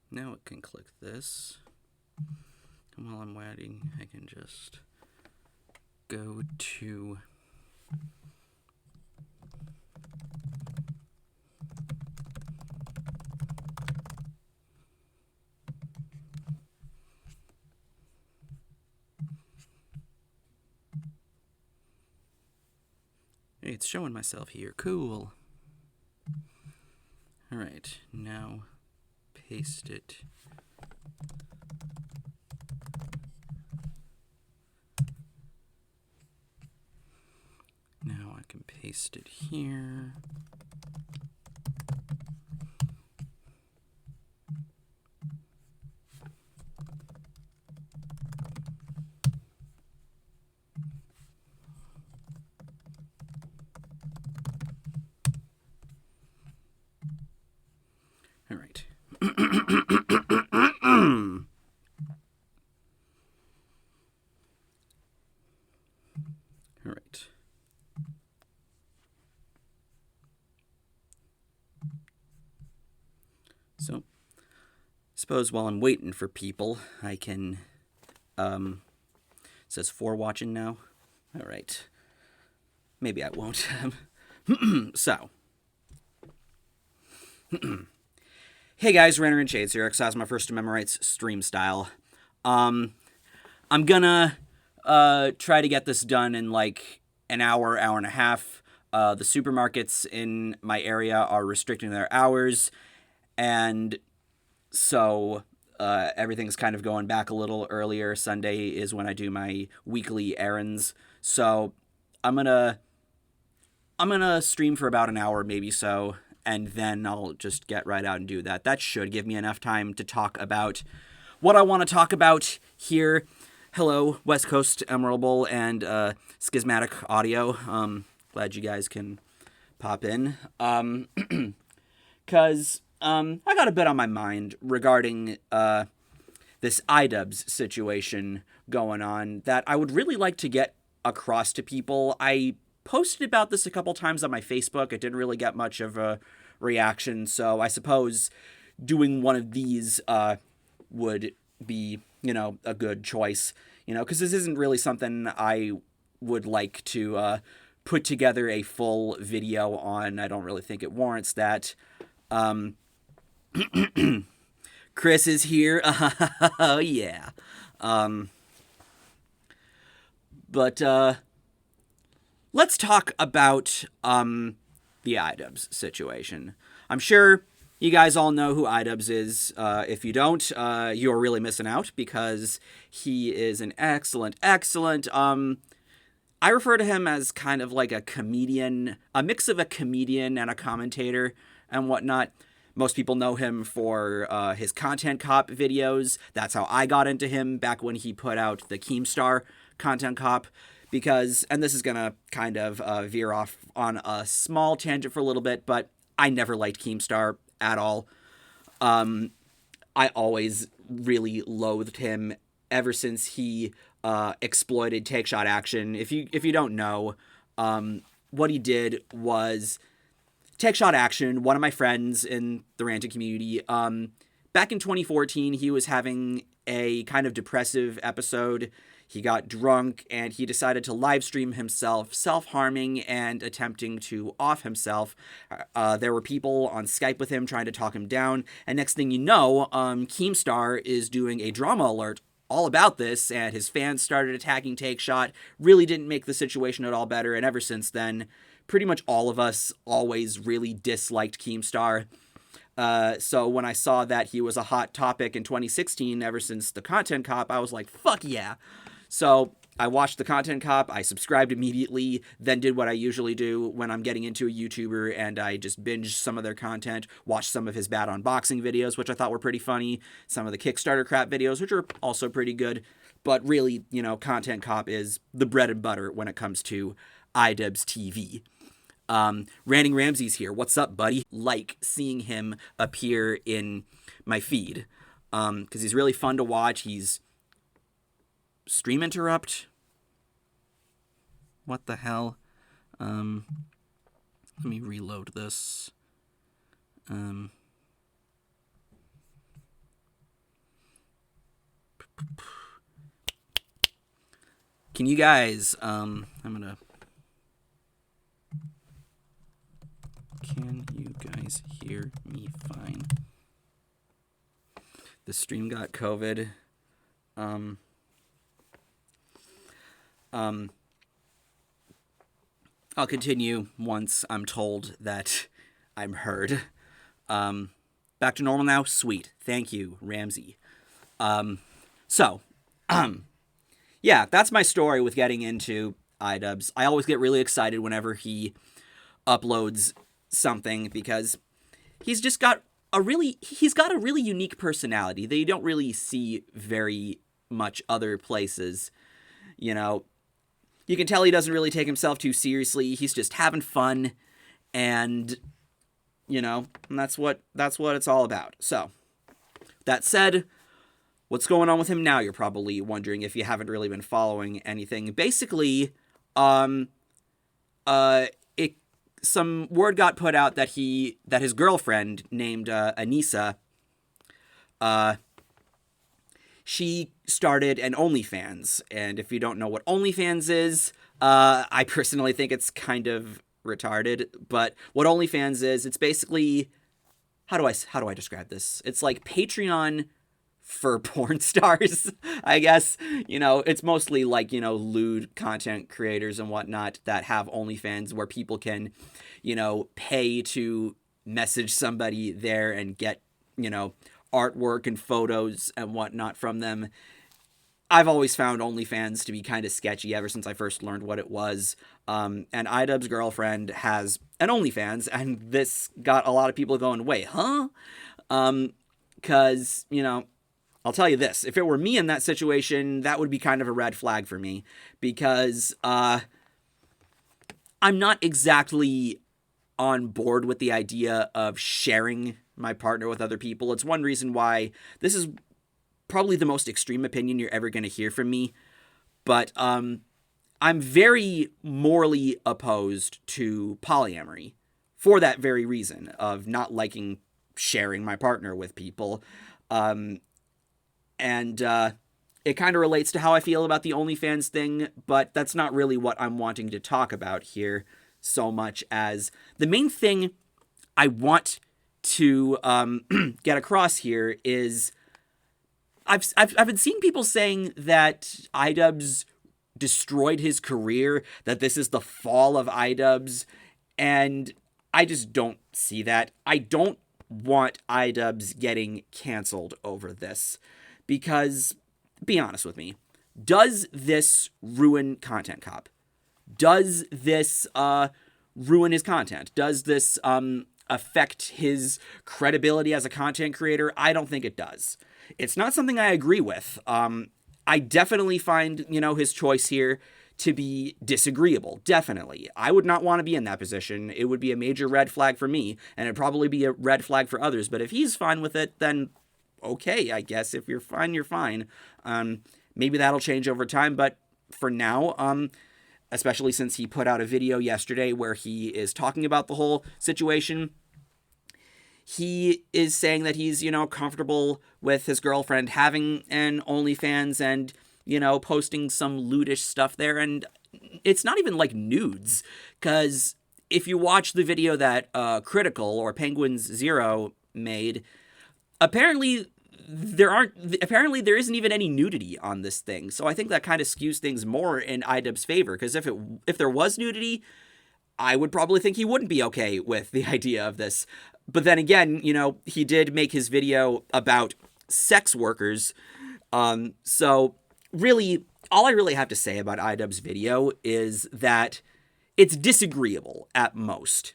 now it can click this. And while I'm waiting, I can just go to hey, it's showing myself here. Cool. Alright, now paste it. Now I can paste it here. All right. All right. So, suppose while I'm waiting for people, I can, it says 4 watching now. All right. Maybe I won't. So. Hey guys, RanterInShades here. Exercise my First Amendment rights stream style. I'm gonna try to get this done in like an hour and a half. The supermarkets in my area are restricting their hours, and so everything's kind of going back a little earlier. Sunday is when I do my weekly errands, so I'm gonna stream for about an hour, maybe so, and then I'll just get right out and do that. That should give me enough time to talk about what I want to talk about here. Hello, West Coast Emerald Bowl and Schismatic Audio. Glad you guys can pop in. Because I got a bit on my mind regarding this iDubbbz situation going on that I would really like to get across to people. I posted about this a couple times on my Facebook. It didn't really get much of a reaction, so I suppose doing one of these would be, a good choice, because this isn't really something I would like to put together a full video on. I don't really think it warrants that. Chris is here. Oh, yeah. But let's talk about the iDubbbz situation. I'm sure you guys all know who iDubbbz is. If you don't, you're really missing out, because he is an excellent I refer to him as kind of like a comedian, a mix of a comedian and a commentator and whatnot. Most people know him for his Content Cop videos. That's how I got into him back when he put out the Keemstar Content Cop. Because, and this is going to kind of veer off on a small tangent for a little bit, but I never liked Keemstar at all. I always really loathed him ever since he exploited Take Shot Action. If you don't know, what he did was Take Shot Action, one of my friends in the ranting community, back in 2014, he was having a kind of depressive episode. He got drunk, and he decided to live stream himself, self-harming and attempting to off himself. There were people on Skype with him trying to talk him down, and next thing you know, Keemstar is doing a drama alert all about this, and his fans started attacking Take Shot. Really didn't make the situation at all better, and ever since then, pretty much all of us always really disliked Keemstar. So when I saw that he was a hot topic in 2016, ever since the Content Cop, I was like, fuck yeah. So I watched the Content Cop, I subscribed immediately, then did what I usually do when I'm getting into a YouTuber, and I just binged some of their content, watched some of his bad unboxing videos, which I thought were pretty funny, some of the Kickstarter crap videos, which are also pretty good, but really, Content Cop is the bread and butter when it comes to iDubbbz TV. Ranting Ramsey's here. What's up, buddy? Like seeing him appear in my feed, because he's really fun to watch. He's stream interrupt. What the hell? Let me reload this. Can you guys, can you guys hear me fine? The stream got COVID. I'll continue once I'm told that I'm heard. Back to normal now? Sweet. Thank you, Ramsey. Yeah, that's my story with getting into iDubbbz. I always get really excited whenever he uploads something because he's got a really unique personality that you don't really see very much other places. You know, you can tell he doesn't really take himself too seriously. He's just having fun, and and that's what it's all about. So, that said, what's going on with him now? You're probably wondering if you haven't really been following anything. Basically, some word got put out that his girlfriend named Anissa, she started an OnlyFans, and if you don't know what OnlyFans is, I personally think it's kind of retarded. But what OnlyFans is, it's basically, how do I describe this? It's like Patreon for porn stars, I guess. It's mostly like, lewd content creators and whatnot that have OnlyFans where people can, pay to message somebody there and get, artwork and photos and whatnot from them. I've always found OnlyFans to be kind of sketchy ever since I first learned what it was. And iDubbbz's girlfriend has an OnlyFans, and this got a lot of people going, wait, huh? Because, I'll tell you this, if it were me in that situation, that would be kind of a red flag for me, because I'm not exactly on board with the idea of sharing my partner with other people. It's one reason why this is probably the most extreme opinion you're ever going to hear from me, but I'm very morally opposed to polyamory for that very reason of not liking sharing my partner with people. And it kind of relates to how I feel about the OnlyFans thing, but that's not really what I'm wanting to talk about here so much as the main thing I want to get across here is I've been seeing people saying that iDubbbz destroyed his career, that this is the fall of iDubbbz, and I just don't see that. I don't want iDubbbz getting canceled over this. Because, be honest with me, does this ruin Content Cop? Does this ruin his content? Does this affect his credibility as a content creator? I don't think it does. It's not something I agree with. I definitely find, his choice here to be disagreeable. Definitely. I would not want to be in that position. It would be a major red flag for me, and it'd probably be a red flag for others. But if he's fine with it, then okay, I guess. If you're fine, you're fine. Maybe that'll change over time, but for now, especially since he put out a video yesterday where he is talking about the whole situation, he is saying that he's, comfortable with his girlfriend having an OnlyFans and, posting some lewdish stuff there. And it's not even like nudes, because if you watch the video that Critical or Penguins Zero made, apparently there isn't even any nudity on this thing. So I think that kind of skews things more in iDubbbz's favor, because if there was nudity, I would probably think he wouldn't be okay with the idea of this. But then again, he did make his video about sex workers. So really, all I really have to say about iDubbbz's video is that it's disagreeable at most.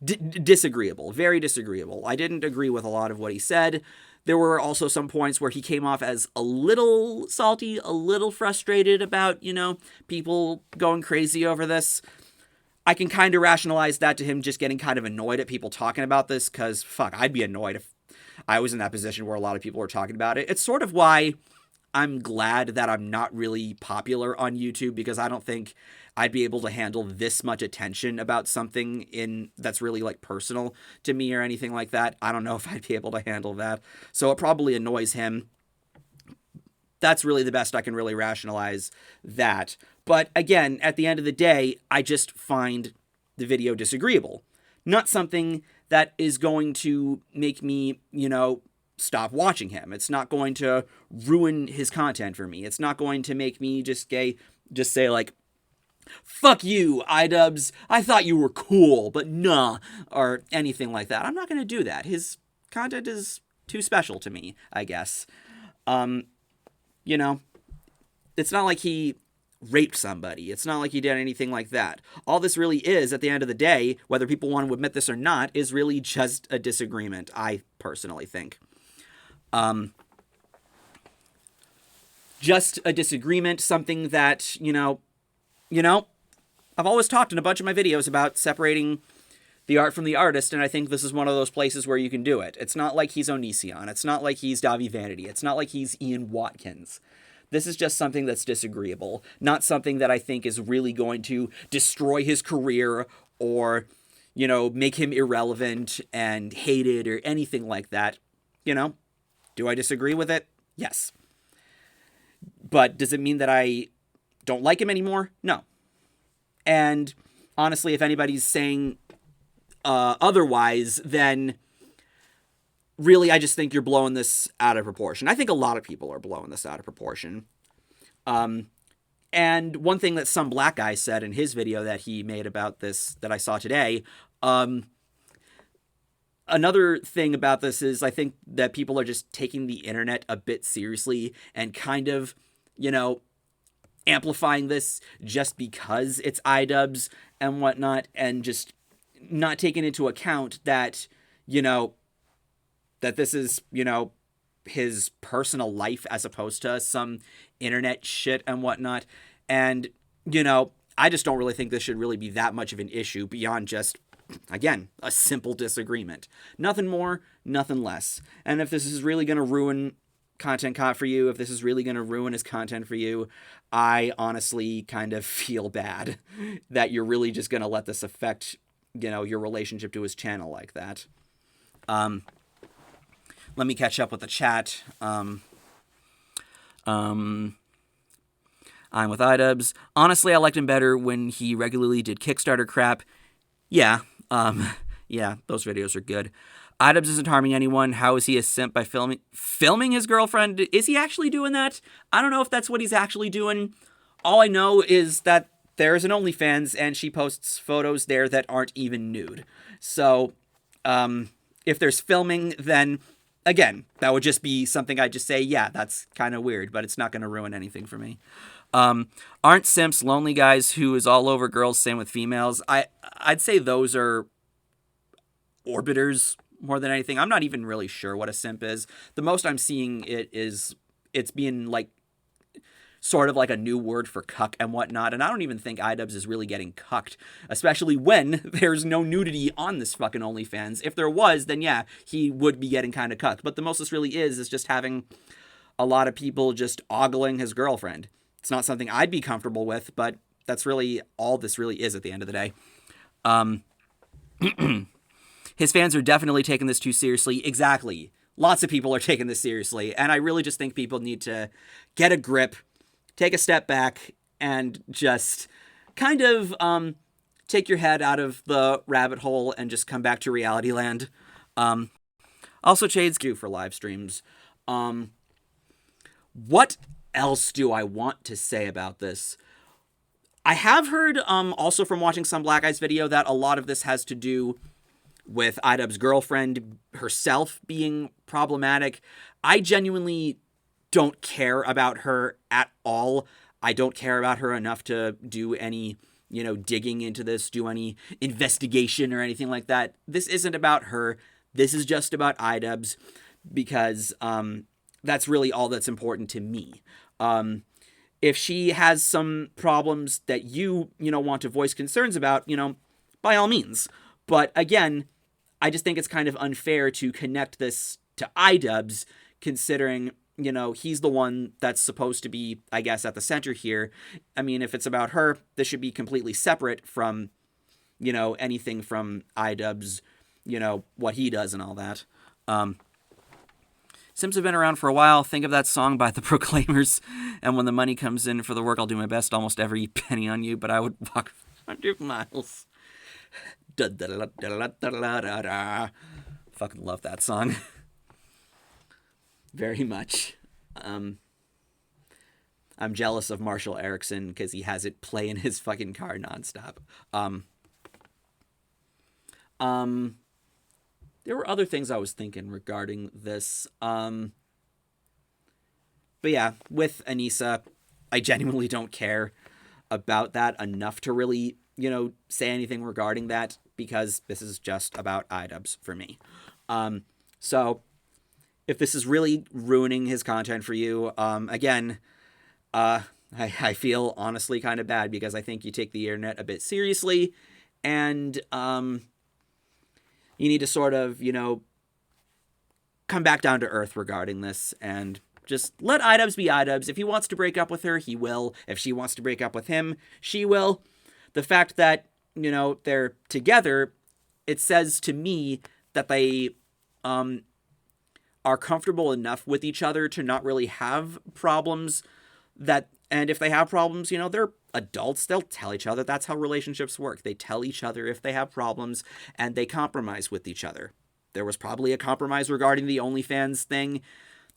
Disagreeable. Very disagreeable. I didn't agree with a lot of what he said. There were also some points where he came off as a little salty, a little frustrated about, people going crazy over this. I can kind of rationalize that to him just getting kind of annoyed at people talking about this, because, I'd be annoyed if I was in that position where a lot of people were talking about it. It's sort of why I'm glad that I'm not really popular on YouTube, because I don't think I'd be able to handle this much attention about something that's really like personal to me or anything like that. I don't know if I'd be able to handle that. So it probably annoys him. That's really the best I can really rationalize that. But again, at the end of the day, I just find the video disagreeable. Not something that is going to make me, stop watching him. It's not going to ruin his content for me. It's not going to make me just say like, fuck you, iDubbbz, I thought you were cool, but nah, or anything like that. I'm not going to do that. His content is too special to me, I guess. It's not like he raped somebody. It's not like he did anything like that. All this really is, at the end of the day, whether people want to admit this or not, is really just a disagreement, I personally think. Just a disagreement, something that, I've always talked in a bunch of my videos about separating the art from the artist, and I think this is one of those places where you can do it. It's not like he's Onision. It's not like he's Davi Vanity. It's not like he's Ian Watkins. This is just something that's disagreeable, not something that I think is really going to destroy his career or, make him irrelevant and hated or anything like that. Do I disagree with it? Yes. But does it mean that I don't like him anymore? No. And honestly, if anybody's saying otherwise, then really I just think you're blowing this out of proportion. I think a lot of people are blowing this out of proportion. And one thing that some black guy said in his video that he made about this that I saw today, another thing about this is I think that people are just taking the internet a bit seriously and kind of, amplifying this just because it's iDubbbz and whatnot, and just not taking into account that, that this is, his personal life as opposed to some internet shit and whatnot. And, I just don't really think this should really be that much of an issue beyond just, again, a simple disagreement. Nothing more, nothing less. And if this is really going to ruin content caught for you, if this is really going to ruin his content for you, I honestly kind of feel bad that you're really just going to let this affect, your relationship to his channel like that. Let me catch up with the chat. I'm with iDubbbz. Honestly, I liked him better when he regularly did Kickstarter crap. Yeah, those videos are good. iDubbbz isn't harming anyone. How is he a simp by filming his girlfriend? Is he actually doing that? I don't know if that's what he's actually doing. All I know is that there is an OnlyFans, and she posts photos there that aren't even nude. So, if there's filming, then, again, that would just be something I'd just say, yeah, that's kind of weird, but it's not going to ruin anything for me. Aren't simps lonely guys who is all over girls, same with females? I'd say those are orbiters more than anything. I'm not even really sure what a simp is. The most I'm seeing it's being like sort of like a new word for cuck and whatnot, and I don't even think iDubbbz is really getting cucked, especially when there's no nudity on this fucking OnlyFans. If there was, then yeah, he would be getting kind of cucked, but the most this really is just having a lot of people just ogling his girlfriend. It's not something I'd be comfortable with, but that's really all this really is at the end of the day. His fans are definitely taking this too seriously. Exactly. Lots of people are taking this seriously, and I really just think people need to get a grip, take a step back, and just kind of take your head out of the rabbit hole and just come back to reality land. Also, Shades Q for live streams. What else do I want to say about this? I have heard also from watching some Black Eyes video that a lot of this has to do with iDubbbz's girlfriend herself being problematic. I genuinely don't care about her at all. I don't care about her enough to do any, digging into this, do any investigation or anything like that. This isn't about her. This is just about iDubbbz, because that's really all that's important to me. If she has some problems that you want to voice concerns about, by all means. But again, I just think it's kind of unfair to connect this to iDubbbz, considering, he's the one that's supposed to be, I guess, at the center here. I mean, if it's about her, this should be completely separate from, anything from iDubbbz, what he does and all that. Sims have been around for a while. Think of that song by the Proclaimers. And when the money comes in for the work, I'll do my best, almost every penny on you, but I would walk 100 miles. Fucking love that song. Very much. I'm jealous of Marshall Erickson because he has it play in his fucking car nonstop. There were other things I was thinking regarding this. But yeah, with Anissa, I genuinely don't care about that enough to really, say anything regarding that, because this is just about iDubbbz for me. So if this is really ruining his content for you, again, I feel honestly kind of bad, because I think you take the internet a bit seriously, and you need to sort of, come back down to earth regarding this, and just let iDubbbz be iDubbbz. If he wants to break up with her, he will. If she wants to break up with him, she will. The fact that, they're together, it says to me that they are comfortable enough with each other to not really have problems. And if they have problems, they're adults. They'll tell each other. That's how relationships work. They tell each other if they have problems, and they compromise with each other. There was probably a compromise regarding the OnlyFans thing,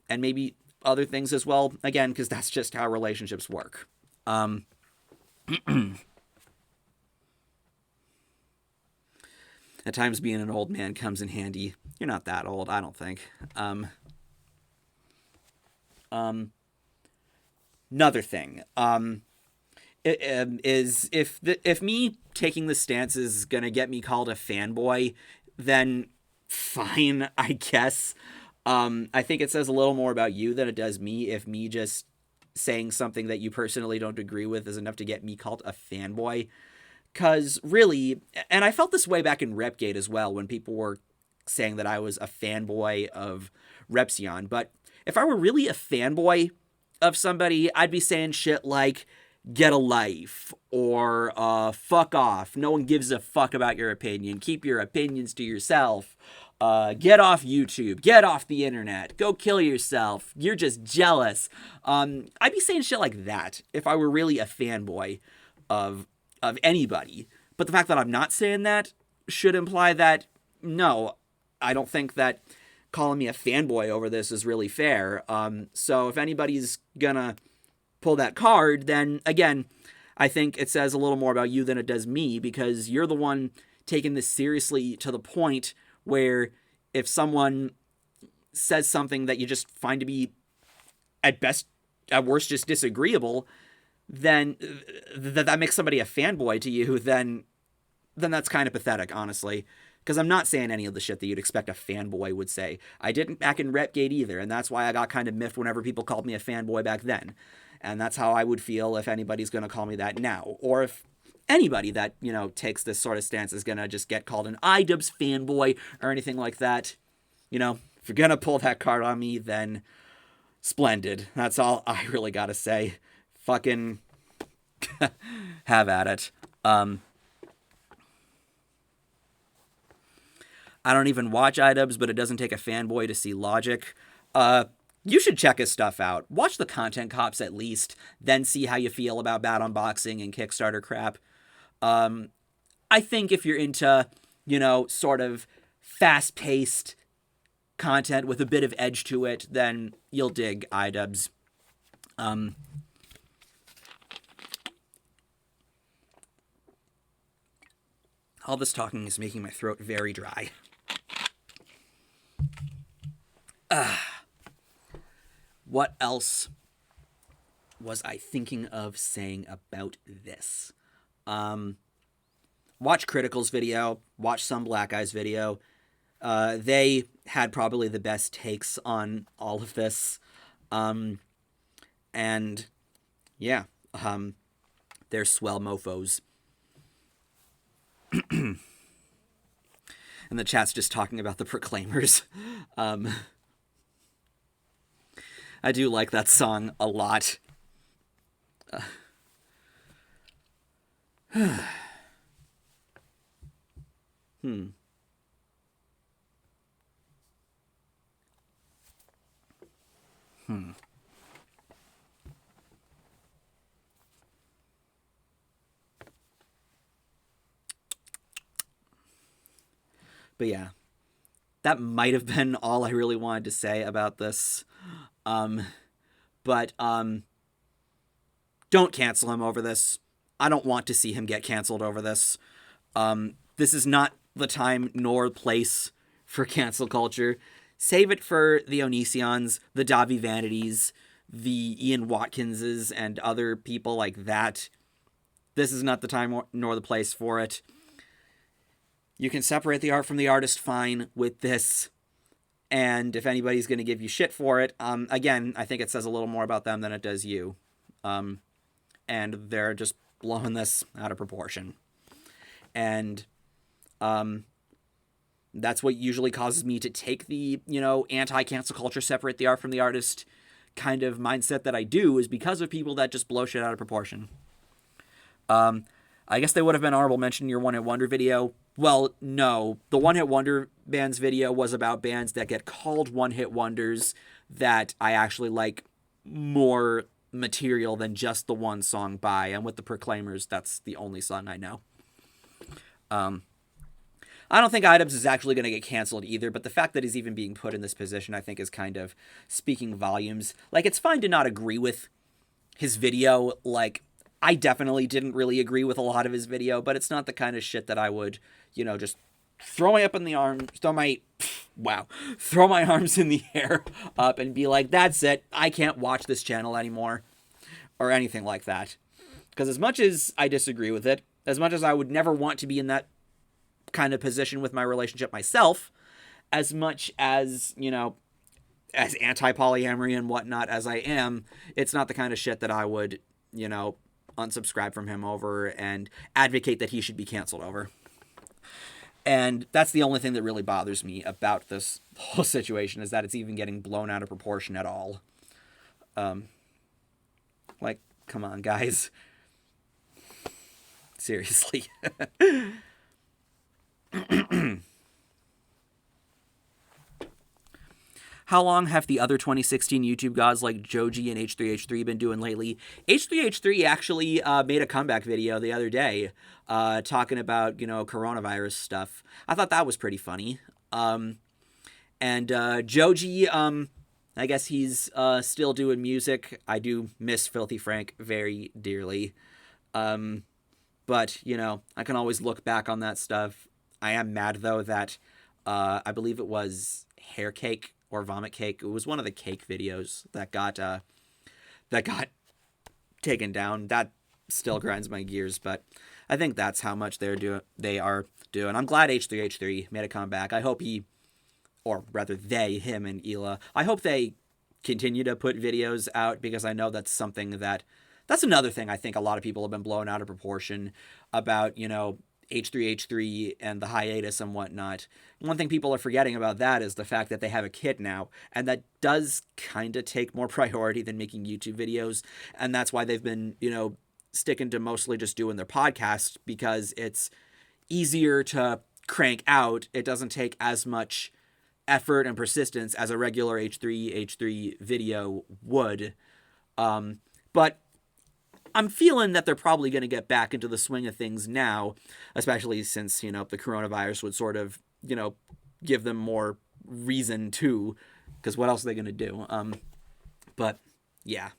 and maybe other things as well. Again, because that's just how relationships work. At times, being an old man comes in handy. You're not that old, I don't think. Another thing is if me taking the stance is gonna get me called a fanboy, then fine, I guess. I think it says a little more about you than it does me if me just saying something that you personally don't agree with is enough to get me called a fanboy. Because really, and I felt this way back in Repgate as well, when people were saying that I was a fanboy of Repsion. But if I were really a fanboy of somebody, I'd be saying shit like, get a life, or fuck off. No one gives a fuck about your opinion. Keep your opinions to yourself. Get off YouTube. Get off the internet. Go kill yourself. You're just jealous. I'd be saying shit like that if I were really a fanboy of anybody. But the fact that I'm not saying that should imply that, no, I don't think that calling me a fanboy over this is really fair. So if anybody's gonna pull that card, then again, I think it says a little more about you than it does me, because you're the one taking this seriously to the point where if someone says something that you just find to be at best, at worst, just disagreeable, then that makes somebody a fanboy to you, then that's kind of pathetic, honestly. Because I'm not saying any of the shit that you'd expect a fanboy would say. I didn't back in Repgate either, and that's why I got kind of miffed whenever people called me a fanboy back then. And that's how I would feel if anybody's going to call me that now. Or if anybody that, takes this sort of stance is going to just get called an iDubbbz fanboy or anything like that. If you're going to pull that card on me, then splendid. That's all I really got to say. Fucking have at it. I don't even watch iDubbbz, but it doesn't take a fanboy to see logic. You should check his stuff out. Watch the Content Cops at least, then see how you feel about bad unboxing and Kickstarter crap. I think if you're into, sort of fast-paced content with a bit of edge to it, then you'll dig iDubbbz. All this talking is making my throat very dry. What else was I thinking of saying about this? Watch Critical's video. Watch Some Black Guy's video. They had probably the best takes on all of this. And yeah, they're swell mofos. And the chat's just talking about the Proclaimers. I do like that song a lot. But yeah, that might have been all I really wanted to say about this. Um, but don't cancel him over this. I don't want to see him get canceled over this. This is not the time nor place for cancel culture. Save it for the Onisions, the Davi Vanities, the Ian Watkinses, and other people like that. This is not the time nor the place for it. You can separate the art from the artist fine with this. And if anybody's going to give you shit for it, again, I think it says a little more about them than it does you. And they're just blowing this out of proportion. And that's what usually causes me to take the, anti-cancel culture, separate the art from the artist kind of mindset that I do, is because of people that just blow shit out of proportion. I guess they would have been honorable mention in your One Hit Wonder video. Well, no. The One Hit Wonder bands video was about bands that get called One Hit Wonders that I actually like more material than just the one song by. And with the Proclaimers, that's the only song I know. I don't think iDubbbz is actually going to get canceled either, but the fact that he's even being put in this position, I think, is kind of speaking volumes. Like, it's fine to not agree with his video. Like, I definitely didn't really agree with a lot of his video, but it's not the kind of shit that I would, just throw my arms in the air up and be like, that's it, I can't watch this channel anymore, or anything like that. Because as much as I disagree with it, as much as I would never want to be in that kind of position with my relationship myself, as much as, as anti-polyamory and whatnot as I am, it's not the kind of shit that I would, unsubscribe from him over and advocate that he should be canceled over. And that's the only thing that really bothers me about this whole situation, is that it's even getting blown out of proportion at all. Like, come on, guys. Seriously. How long have the other 2016 YouTube gods like Joji and H3H3 been doing lately? H3H3 actually made a comeback video the other day talking about, coronavirus stuff. I thought that was pretty funny. And Joji, I guess he's still doing music. I do miss Filthy Frank very dearly. But, I can always look back on that stuff. I am mad, though, that I believe it was Hair Cake or Vomit Cake. It was one of the cake videos that got taken down. That still grinds my gears, but I think that's how much they are doing. I'm glad H3H3 made a comeback. I hope him and Hila, I hope they continue to put videos out, because I know that's something that's another thing I think a lot of people have been blown out of proportion about, H3H3 and the hiatus and whatnot. One thing people are forgetting about that is the fact that they have a kid now, and that does kind of take more priority than making YouTube videos, and that's why they've been, sticking to mostly just doing their podcast, because it's easier to crank out. It doesn't take as much effort and persistence as a regular H3H3 video would. But I'm feeling that they're probably going to get back into the swing of things now, especially since, the coronavirus would sort of, give them more reason to, because what else are they going to do? But yeah.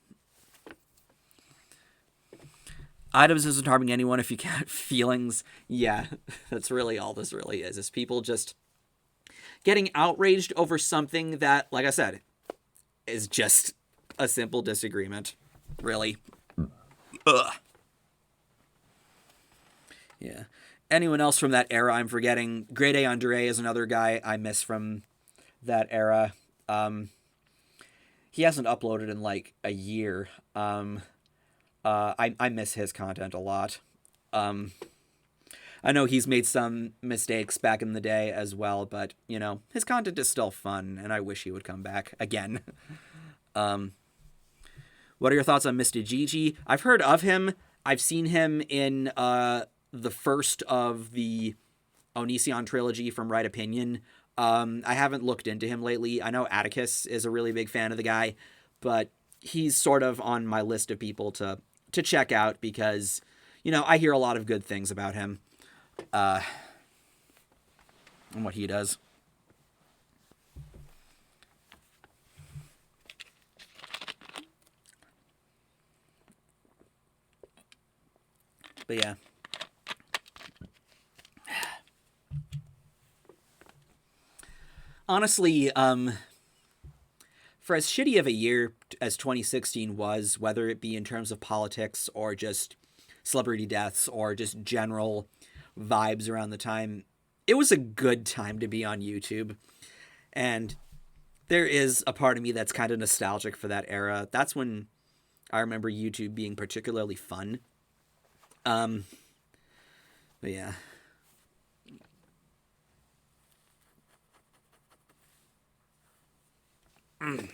iDubbbz isn't harming anyone if you can't feelings. Yeah, that's really all this really is people just getting outraged over something that, like I said, is just a simple disagreement. Really. Ugh. Yeah. Anyone else from that era I'm forgetting? Grade A Andre is another guy I miss from that era. He hasn't uploaded in like a year. I miss his content a lot. I know he's made some mistakes back in the day as well, but, his content is still fun, and I wish he would come back again. What are your thoughts on Mr. Gigi? I've heard of him. I've seen him in the first of the Onision trilogy from Right Opinion. I haven't looked into him lately. I know Atticus is a really big fan of the guy, but he's sort of on my list of people to check out because, I hear a lot of good things about him and what he does. But yeah. Honestly, for as shitty of a year as 2016 was, whether it be in terms of politics or just celebrity deaths or just general vibes around the time, it was a good time to be on YouTube. And there is a part of me that's kind of nostalgic for that era. That's when I remember YouTube being particularly fun. But yeah. I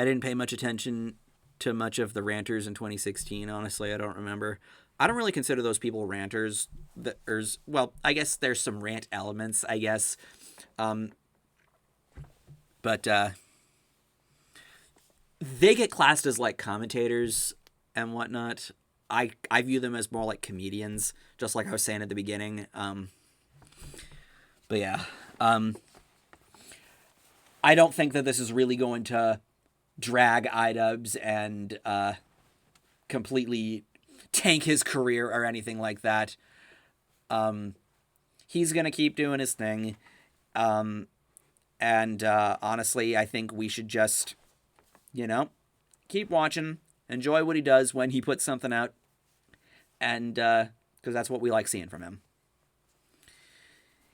didn't pay much attention to much of the ranters in 2016. Honestly, I don't remember. I don't really consider those people ranters. Well, I guess there's some rant elements, I guess. But they get classed as like commentators and whatnot. I view them as more like comedians, just like I was saying at the beginning. But yeah. I don't think that this is really going to drag iDubbbz and completely tank his career or anything like that. He's going to keep doing his thing. And honestly, I think we should just, keep watching, enjoy what he does when he puts something out. And because that's what we like seeing from him.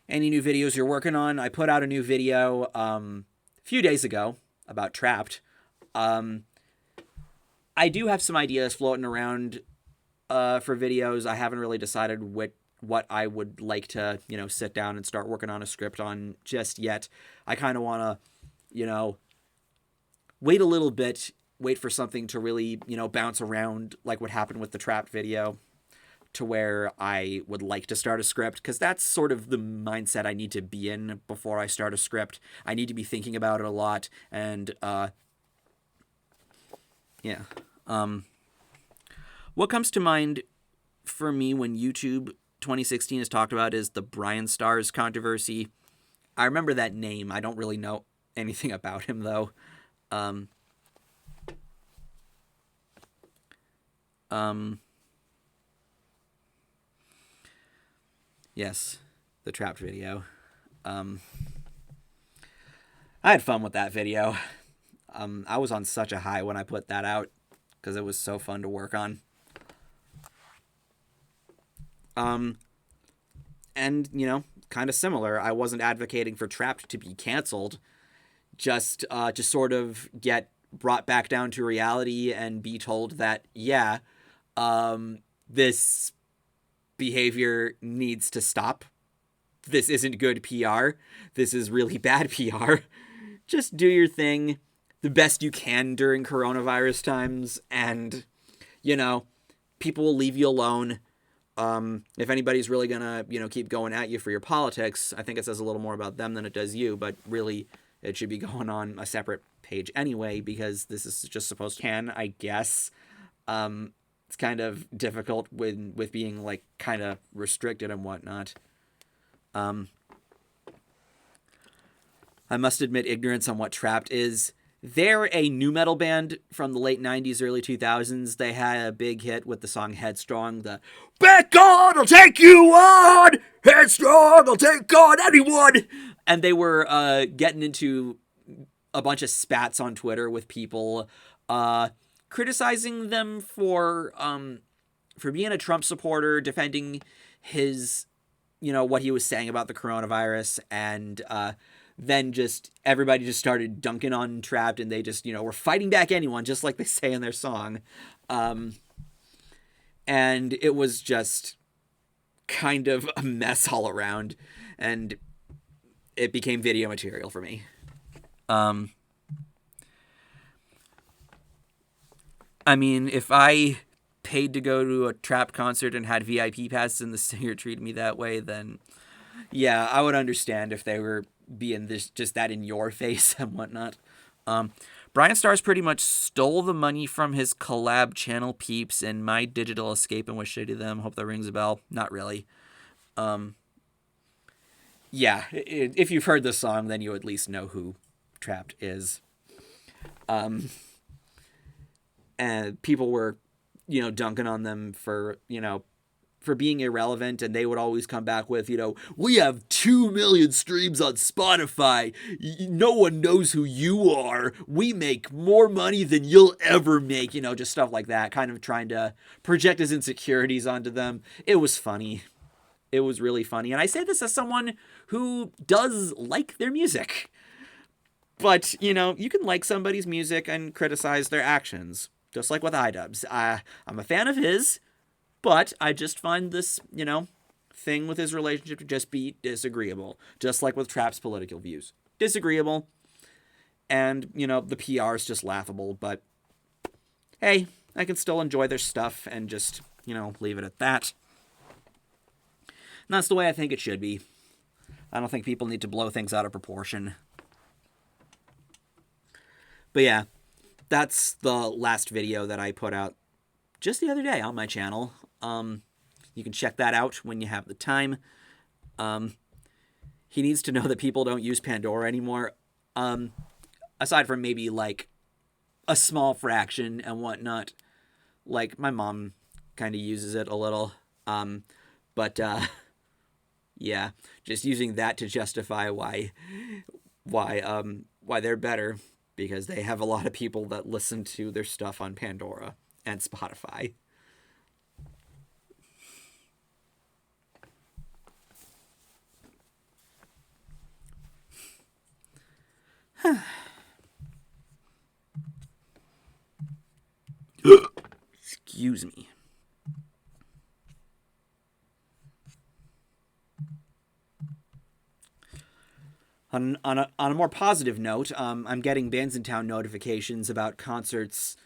Any new videos you're working on? I put out a new video a few days ago about Trapt. I do have some ideas floating around for videos. I haven't really decided what I would like to, sit down and start working on a script on just yet. I kind of want to, wait a little bit, wait for something to really, bounce around like what happened with the Trapt video to where I would like to start a script, because that's sort of the mindset I need to be in before I start a script. I need to be thinking about it a lot, and yeah. What comes to mind for me when YouTube 2016 is talked about is the Brian Stars controversy. I remember that name. I don't really know anything about him, though. Yes, the Trapt video. I had fun with that video. I was on such a high when I put that out because it was so fun to work on. And, kind of similar. I wasn't advocating for Trapt to be canceled, just to sort of get brought back down to reality and be told that, yeah, this behavior needs to stop. This isn't good PR. This is really bad PR. Just do your thing the best you can during coronavirus times, and, people will leave you alone. If anybody's really gonna, keep going at you for your politics, I think it says a little more about them than it does you, but really it should be going on a separate page anyway, because this is just supposed to, I guess. It's kind of difficult with being, like, kind of restricted and whatnot. I must admit ignorance on what Trapt is. They're a nu metal band from the late 90s, early 2000s. They had a big hit with the song Headstrong. The "Bet God will take you on! Headstrong will take on anyone!" And they were getting into a bunch of spats on Twitter with people criticizing them for being a Trump supporter, defending his, what he was saying about the coronavirus, and then just everybody just started dunking on Trapt, and they just, were fighting back anyone, just like they say in their song. And it was just kind of a mess all around, and it became video material for me. I mean, if I paid to go to a Trapt concert and had VIP passes and the singer treated me that way, then yeah, I would understand if they were being this just that in your face and whatnot. Brian Stars pretty much stole the money from his collab channel peeps and My Digital Escape and was shitty to them. Hope that rings a bell. Not really. Yeah, if you've heard the song, then you at least know who Trapt is. And people were, dunking on them for being irrelevant, and they would always come back with, we have 2 million streams on Spotify. No one knows who you are. We make more money than you'll ever make. Just stuff like that, kind of trying to project his insecurities onto them. It was funny. It was really funny. And I say this as someone who does like their music. But, you can like somebody's music and criticize their actions. Just like with iDubbbz. I'm a fan of his, but I just find this, thing with his relationship to just be disagreeable. Just like with Trapt's political views. Disagreeable. And, the PR is just laughable. But, hey, I can still enjoy their stuff and just, leave it at that. And that's the way I think it should be. I don't think people need to blow things out of proportion. But yeah, that's the last video that I put out just the other day on my channel. You can check that out when you have the time. He needs to know that people don't use Pandora anymore. Aside from maybe like a small fraction and whatnot. Like my mom kind of uses it a little. But yeah, just using that to justify why they're better, because they have a lot of people that listen to their stuff on Pandora and Spotify. Excuse me. On a more positive note, I'm getting Bandsintown notifications about concerts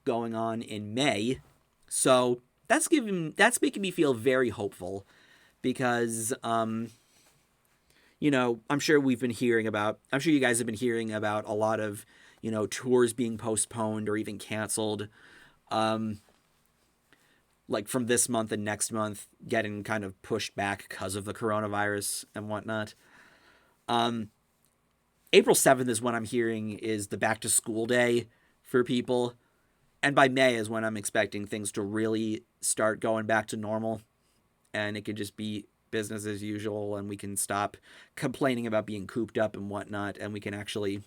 going on in May, so that's making me feel very hopeful, because I'm sure you guys have been hearing about a lot of tours being postponed or even canceled, like from this month and next month getting kind of pushed back because of the coronavirus and whatnot. April 7th is when I'm hearing is the back to school day for people. And by May is when I'm expecting things to really start going back to normal. And it could just be business as usual, and we can stop complaining about being cooped up and whatnot, and we can actually,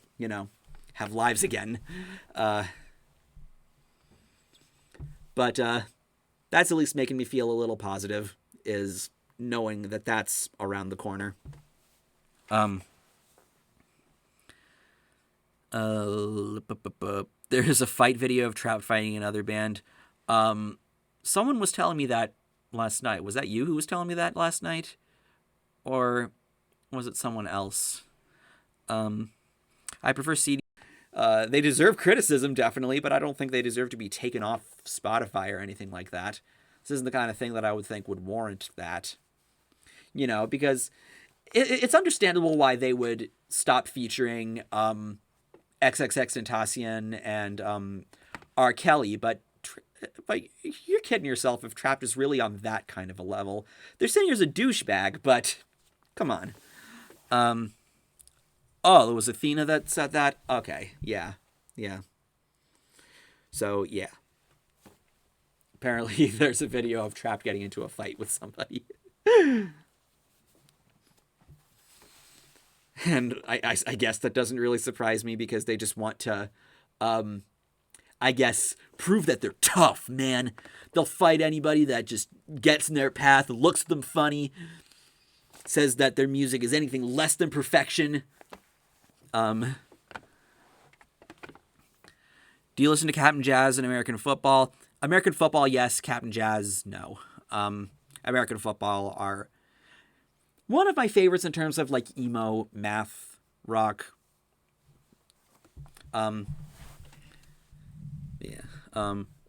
have lives again. But that's at least making me feel a little positive, is knowing that that's around the corner. There's a fight video of Trapt fighting another band. Someone was telling me that last night. Was that you who was telling me that last night? Or was it someone else? I prefer CD. They deserve criticism, definitely, but I don't think they deserve to be taken off Spotify or anything like that. This isn't the kind of thing that I would think would warrant that. Because it's understandable why they would stop featuring XXXTentacion and R. Kelly, but you're kidding yourself if Trapt is really on that kind of a level. They're saying he's a douchebag, but come on. Oh, it was Athena that said that? Okay, yeah. So, yeah. Apparently there's a video of Trapt getting into a fight with somebody. And I guess that doesn't really surprise me, because they just want to, I guess, prove that they're tough, man. They'll fight anybody that just gets in their path, looks at them funny, says that their music is anything less than perfection. Do you listen to Captain Jazz and American Football? American Football, yes. Captain Jazz, no. American Football are one of my favorites in terms of like emo, math, rock.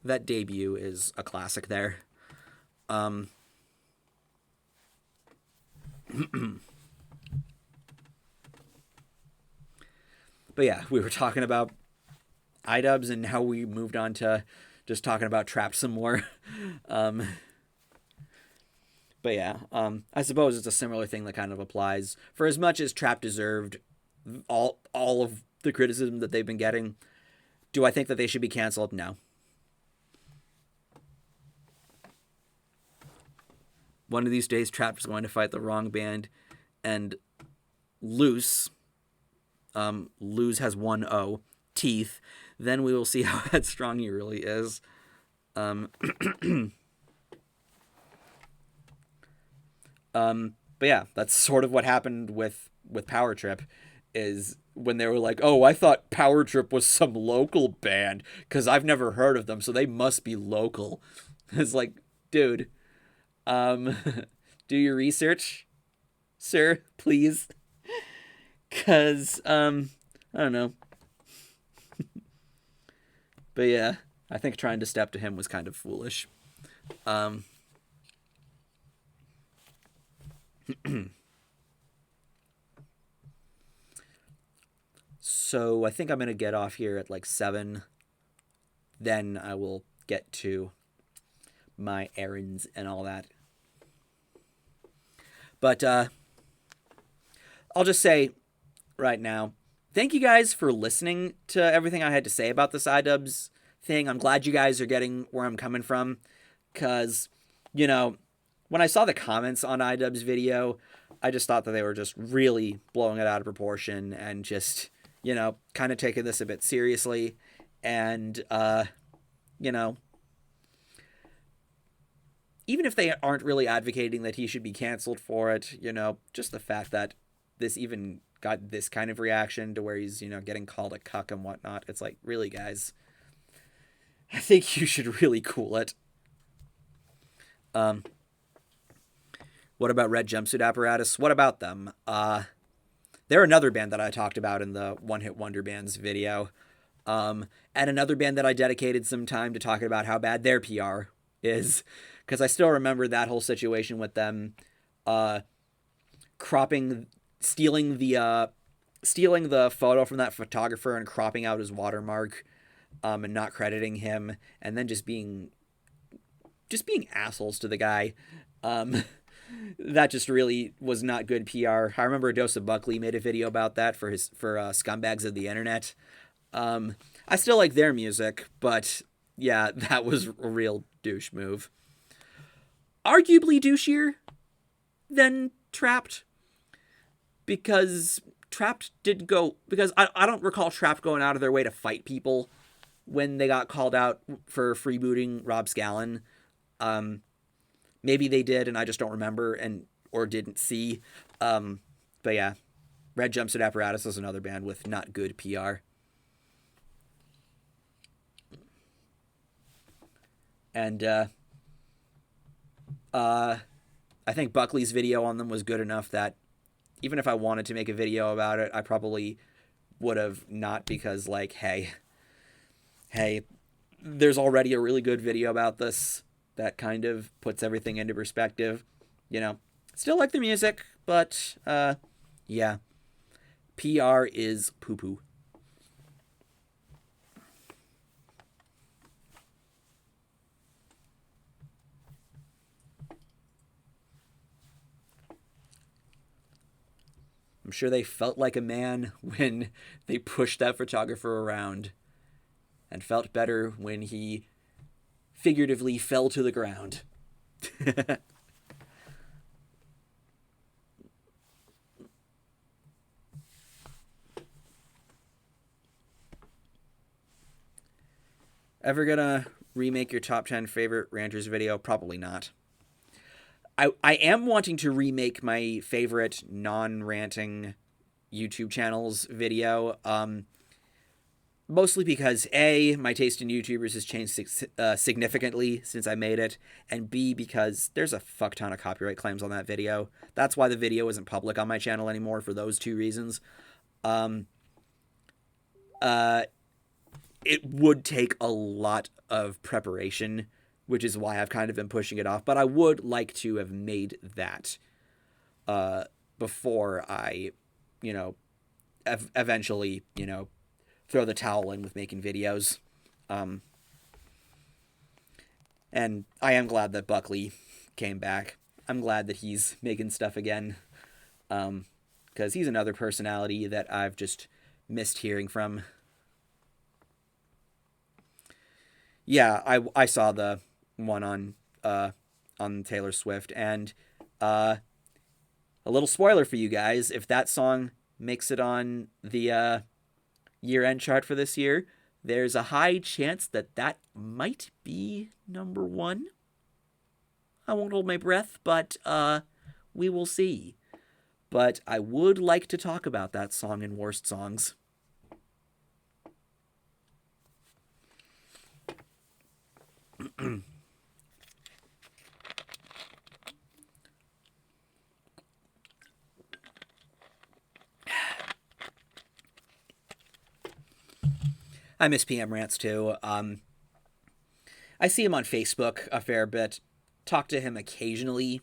That debut is a classic there. But yeah, we were talking about iDubbbz, and now we moved on to just talking about Trapt some more. um, but yeah, I suppose it's a similar thing that kind of applies. For as much as Trapt deserved all of the criticism that they've been getting, do I think that they should be canceled? No. One of these days, Trapt is going to fight the wrong band and lose. Lose has one O, teeth. Then we will see how headstrong he really is. But yeah, that's sort of what happened with Power Trip, is when they were like, oh, I thought Power Trip was some local band because I've never heard of them, so they must be local. It's like, dude, do your research, sir, please. Because, I don't know. But yeah, I think trying to step to him was kind of foolish. So I think I'm going to get off here at like 7. Then I will get to my errands and all that. But I'll just say right now, thank you guys for listening to everything I had to say about this iDubbbz thing. I'm glad you guys are getting where I'm coming from. Because, you know, when I saw the comments on iDubbbz video, I just thought that they were just really blowing it out of proportion and just, you know, kind of taking this a bit seriously. And, you know, even if they aren't really advocating that he should be canceled for it, you know, just the fact that this even got this kind of reaction to where he's, you know, getting called a cuck and whatnot. It's like, really, guys, I think you should really cool it. What about Red Jumpsuit Apparatus? What about them? They're another band that I talked about in the One Hit Wonder Bands video. And another band that I dedicated some time to talking about how bad their PR is. Because I still remember that whole situation with them stealing the photo from that photographer and cropping out his watermark, and not crediting him, and then just being assholes to the guy. That just really was not good PR. I remember Adosa Buckley made a video about that for Scumbags of the Internet. I still like their music, but yeah, that was a real douche move. Arguably douchier than Trapt, because Trapt didn't go, because I don't recall Trapt going out of their way to fight people when they got called out for freebooting Rob Scallon. Maybe they did, and I just don't remember or didn't see. But yeah, Red Jumpsuit Apparatus is another band with not good PR. And I think Buckley's video on them was good enough that even if I wanted to make a video about it, I probably would have not, because, like, hey, there's already a really good video about this that kind of puts everything into perspective. You know, still like the music, but yeah, PR is poo-poo. I'm sure they felt like a man when they pushed that photographer around, and felt better when he figuratively fell to the ground. Ever gonna remake your top 10 favorite Ranters video? Probably not. I am wanting to remake my favorite non-ranting YouTube channels video. Mostly because A, my taste in YouTubers has changed significantly since I made it, and B, because there's a fuck ton of copyright claims on that video. That's why the video isn't public on my channel anymore, for those two reasons. It would take a lot of preparation, which is why I've kind of been pushing it off, but I would like to have made that before I, eventually, throw the towel in with making videos. And I am glad that Buckley came back. I'm glad that he's making stuff again. Because he's another personality that I've just missed hearing from. Yeah, I saw the one on Taylor Swift, and a little spoiler for you guys: if that song makes it on the year-end chart for this year, there's a high chance that might be number one. I won't hold my breath, but we will see. But I would like to talk about that song in Worst Songs. I miss PM Rants too. I see him on Facebook a fair bit. Talk to him occasionally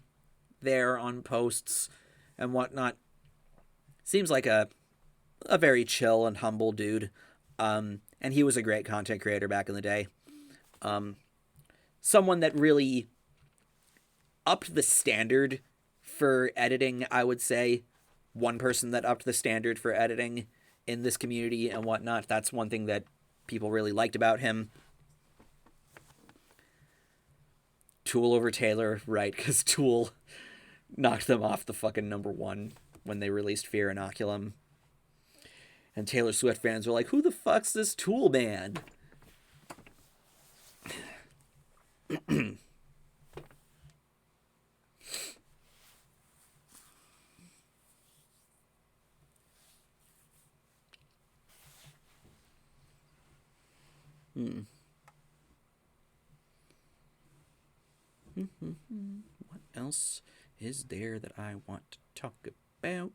there on posts and whatnot. Seems like a very chill and humble dude. And he was a great content creator back in the day. Someone that really upped the standard for editing, I would say. One person that upped the standard for editing in this community and whatnot. That's one thing that people really liked about him. Tool over Taylor, right? Because Tool knocked them off the fucking number one when they released Fear Inoculum. And Taylor Swift fans were like, who the fuck's this Tool band? What else is there that I want to talk about?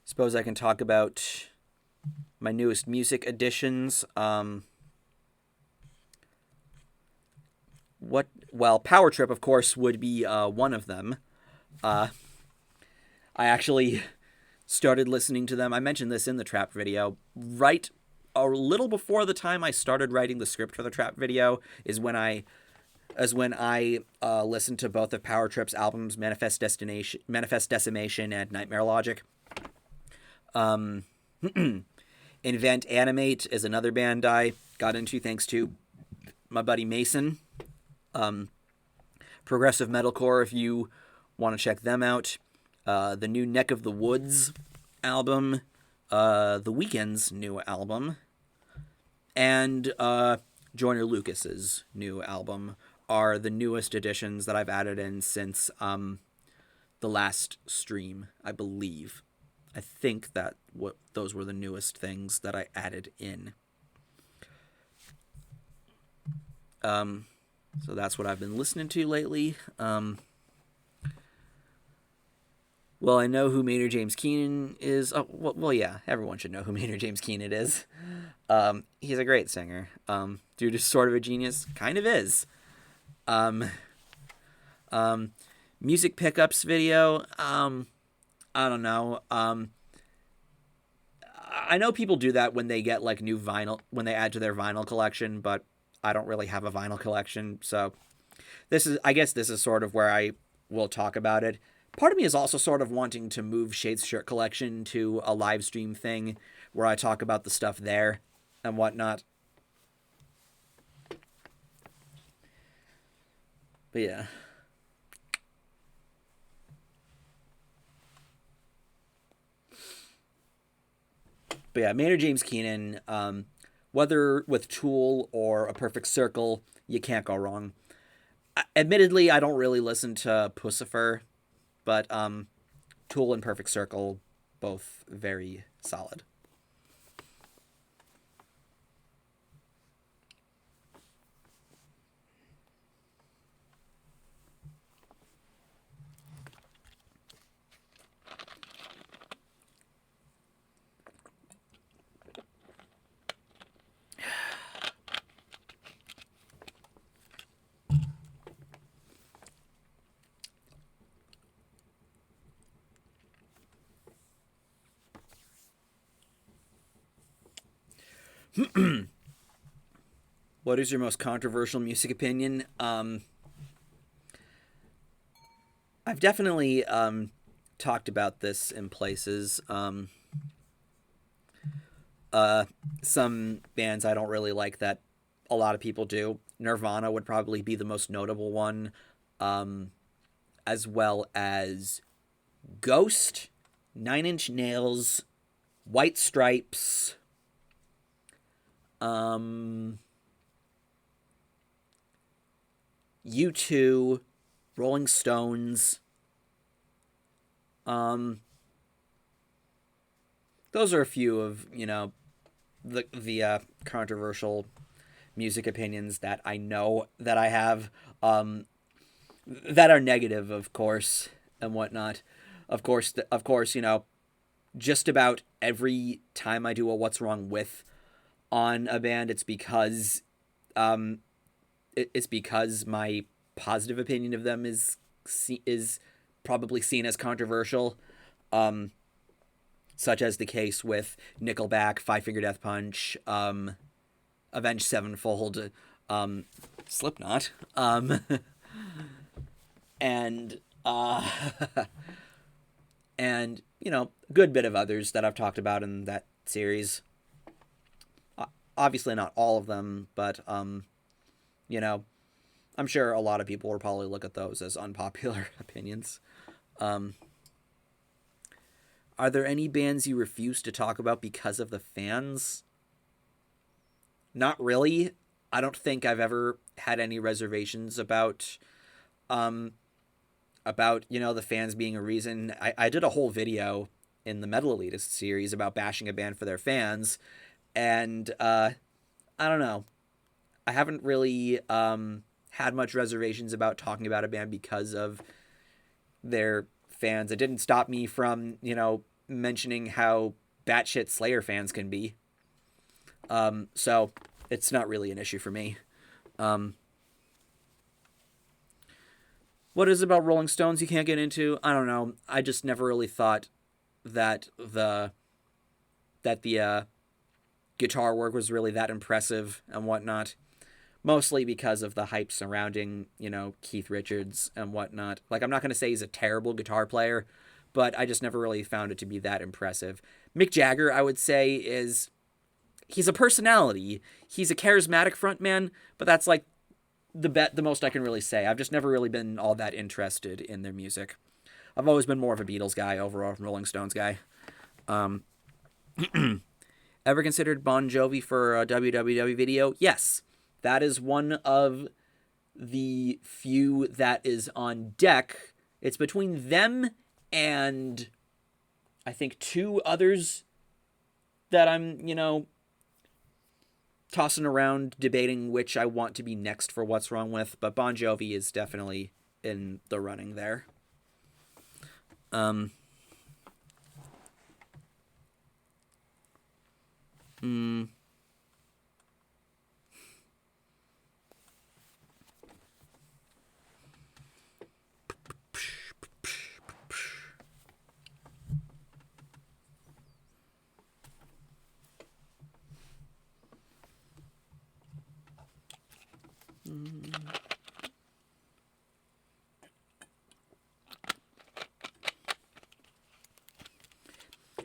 Suppose I can talk about my newest music additions. Power Trip, of course, would be one of them. I actually started listening to them. I mentioned this in the Trapt video. Right a little before the time I started writing the script for the Trapt video is when I listened to both of Power Trip's albums, Manifest Decimation, and Nightmare Logic. Invent Animate is another band I got into thanks to my buddy Mason. Progressive metalcore, if you want to check them out. The new Neck of the Woods album, The Weeknd's new album, and Joyner Lucas's new album are the newest additions that I've added in since the last stream, I believe. I think that those were the newest things that I added in. So that's what I've been listening to lately. Well, I know who Maynard James Keenan is. Oh, well, yeah, everyone should know who Maynard James Keenan is. He's a great singer. Dude is sort of a genius. Kind of is. Music pickups video. I don't know. I know people do that when they get like new vinyl, when they add to their vinyl collection, but I don't really have a vinyl collection, so I guess this is sort of where I will talk about it. Part of me is also sort of wanting to move Shades Shirt Collection to a live stream thing where I talk about the stuff there and whatnot. But yeah. Maynard James Keenan, whether with Tool or A Perfect Circle, you can't go wrong. Admittedly, I don't really listen to Pussifer, but Tool and Perfect Circle, both very solid. What is your most controversial music opinion? I've definitely talked about this in places. Some bands I don't really like that a lot of people do. Nirvana would probably be the most notable one, as well as Ghost, Nine Inch Nails, White Stripes, U2, Rolling Stones. Those are a few of, the controversial music opinions that I know that I have, that are negative, of course, and whatnot. Of course, just about every time I do a What's Wrong With on a band, it's because my positive opinion of them is probably seen as controversial, such as the case with Nickelback, Five Finger Death Punch, Avenged Sevenfold, Slipknot, and and a good bit of others that I've talked about in that series. Obviously not all of them, but I'm sure a lot of people will probably look at those as unpopular opinions. Are there any bands you refuse to talk about because of the fans? Not really. I don't think I've ever had any reservations about the fans being a reason. I did a whole video in the Metal Elitist series about bashing a band for their fans, and I don't know. I haven't really had much reservations about talking about a band because of their fans. It didn't stop me from, mentioning how batshit Slayer fans can be. So it's not really an issue for me. What is it about Rolling Stones you can't get into? I don't know. I just never really thought that the guitar work was really that impressive and whatnot. Mostly because of the hype surrounding, Keith Richards and whatnot. Like, I'm not going to say he's a terrible guitar player, but I just never really found it to be that impressive. Mick Jagger, I would say, he's a personality. He's a charismatic frontman, but that's like the most I can really say. I've just never really been all that interested in their music. I've always been more of a Beatles guy over a Rolling Stones guy. Ever considered Bon Jovi for a WWW video? Yes. That is one of the few that is on deck. It's between them and I think two others that I'm, tossing around debating which I want to be next for What's Wrong With. But Bon Jovi is definitely in the running there.